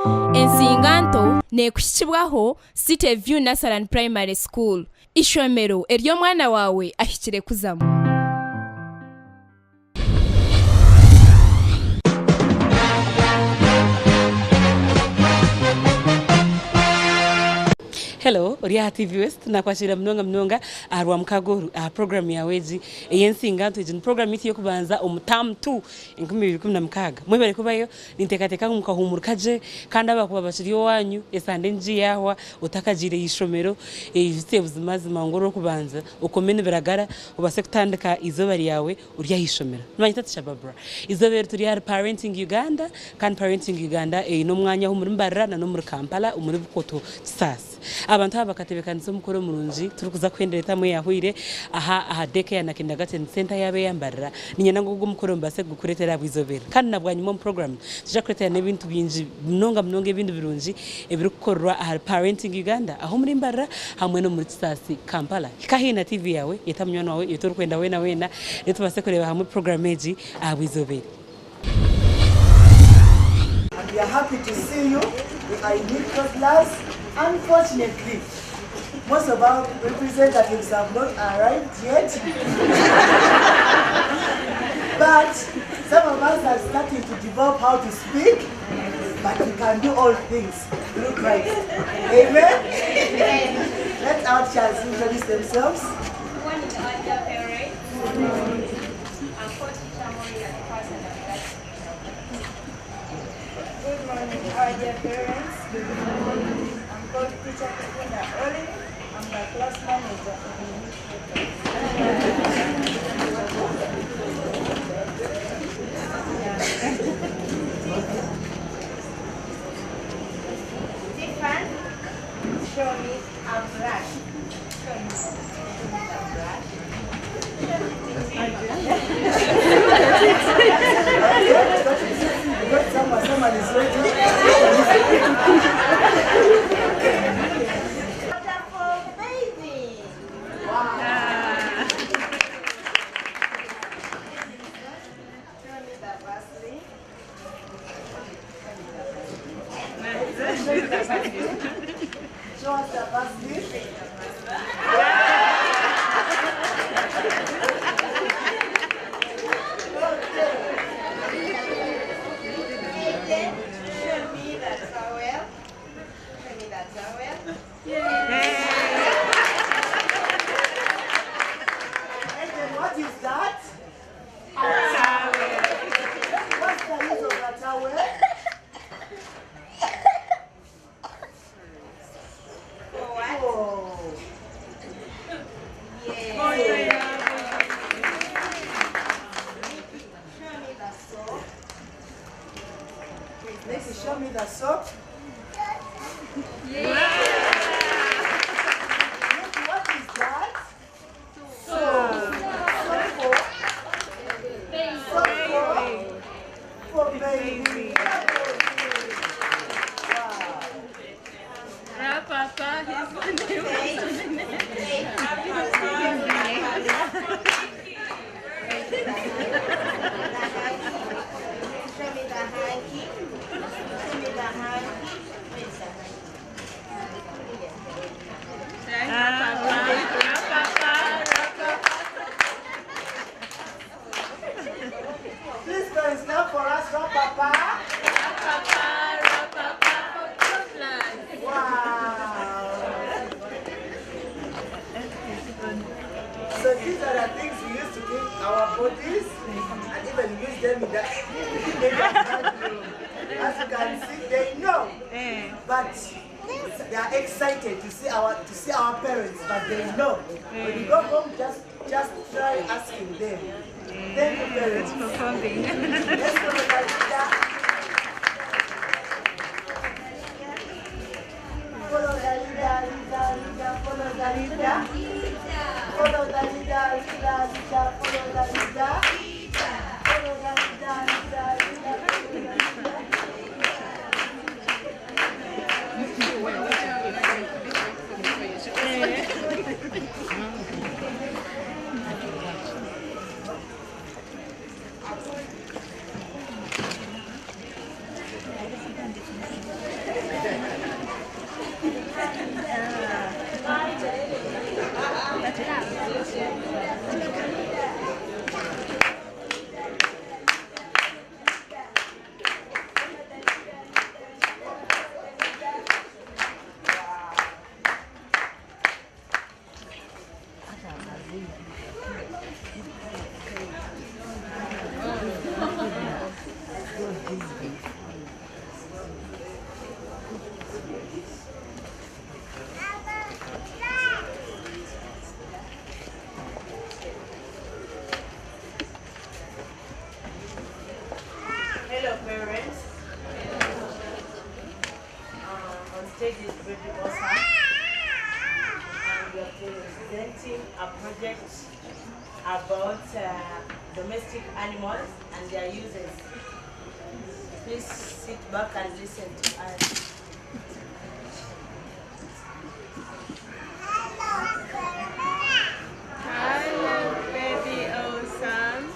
Ensinganto nekushikibwaho City View Nursery and Primary School. Ishomero eryo mwana wawe ahikire kuzamu. Hello, Ria TV West na kwashira mnonga arwa mkago program ya wezi Ensinganto ijin program iti yokubanza omutamu 2 2016 mwebere kubayo nintekateka mukahumurkaje kandi abakuba bashiriyo wanyu esande nji yahwa utakajire yishomero ifite buzimazima ngoro kubanza ukomene biragara ubase kutandika izobari yawe urya yishomero mwanyita tshababra izobere turi har Parenting Uganda kandi Parenting Uganda no mwanya ho muri Mbarara no muri Kampala umuri Bukoto sasa abantu abakatebekanisa umukoro murunji turukuza kwendereta mwe yahwire aha deke na kindergarten center yabe yambarira ninyana ngo umukoro mbase gukuretera bwizobera kandi nabwanyuma mu program tuje kuretera n'ibintu binji mnonga ibintu birunji ebiri gukorwa aha Parenting Uganda aho muri Mbarara hamwe no muri Tsasi Kampala kahina TV yawe yetamnywana wawe yetor kwenda wena yetubase kureba hamwe program eji abwizobera. We are happy to see you. We are in mid class. Unfortunately, most of our representatives have not arrived yet. But some of us are starting to develop how to speak, but we can do all things through Christ. Amen? Let our child introduce themselves. One is our dear parents. I'm Coach Chamori and person of that. Good morning, our dear parents. I'm Coach Teacher Kikunda Oli. I'm the class manager Stefan, show me a brush. Show me a brush. Someone is ready. Wonderful baby. Wow. Show me the Vaseline. Show us the Vaseline. Then show me that towel. Show me that towel. And then what is that? What's the use of that towel? For what? Oh. Yeah. Show me the soap. Next, show me the soap. What is that? Soap. For baby. Show me the hanky. Show me the hanky. Where's the hanky? Please parents, clap for us, for Papa. Wow. So these are the things we used to give our bodies and even use them in the as you can see, they know. But they are excited to see our parents, but they know. When you go home, just try asking them. Thank you, parents. Let's go to Dalida. Follow Dalida, follow Dalida. Follow Dalida, follow Dalida. Follow Dalida, stage is Baby Awesome, and we are presenting a project about domestic animals and their uses. Please sit back and listen to us. Hello, Baby Awesome.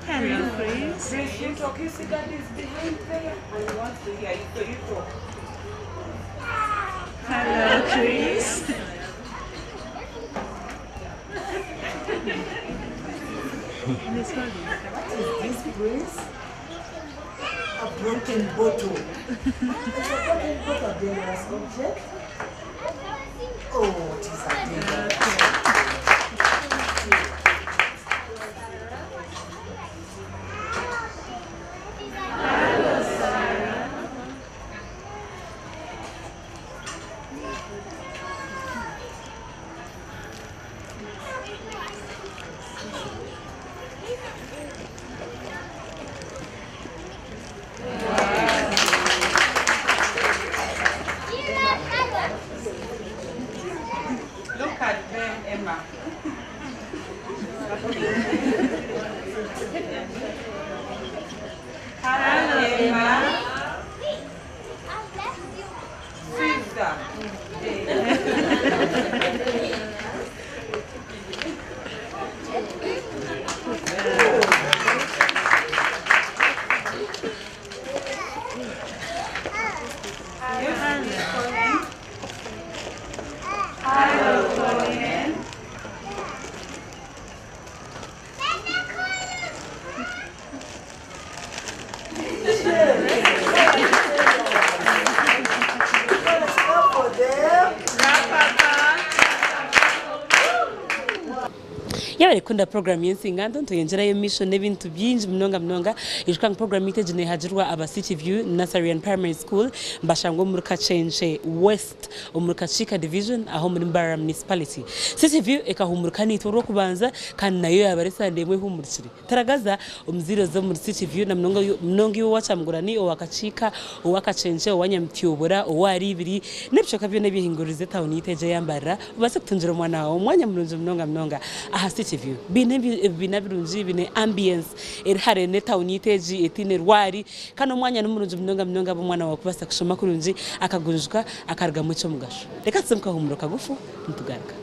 Hello, Chris. Chris, you talk. You see that is behind there, and he wants to hear you. So you talk. Hello, Chris. What is this, Chris? A broken bottle. Is a broken bottle a dangerous object? Oh, it is a dangerous object. Look at them, Emma. Hello, Emma. Sister. Hello, Colin. Let's go for them. Yabari kunda program yensinganto ntoyenjera emission n'ebintu byingi mnonga ishukanga program iteje ne hajirwa aba City View Nursery and Primary School mbashango muri Kachenche West muri Kachika Division aho muri Mbara Municipality. City View ekahumurika nitoro kubanza kandi nayo yabaresa ndemwe humurikire taragaza umziro zo muri City View na mnongi yo wacamgurani owakachika owakachenche owanyamtyobora owaribiri nebishoka byo nebihingurize town iteje yambara ubase kutunjira mwana wawe mwanya mulunje mnonga aha City View binabirunji bine ambience erhare ne town iteji etine rwari kano mwanya n'umurunje mnonga bomwana wawe kubasa kushoma kurunji akagunjuka akarga muco mugasho reka tsemka humuro kagufu ntugaruka.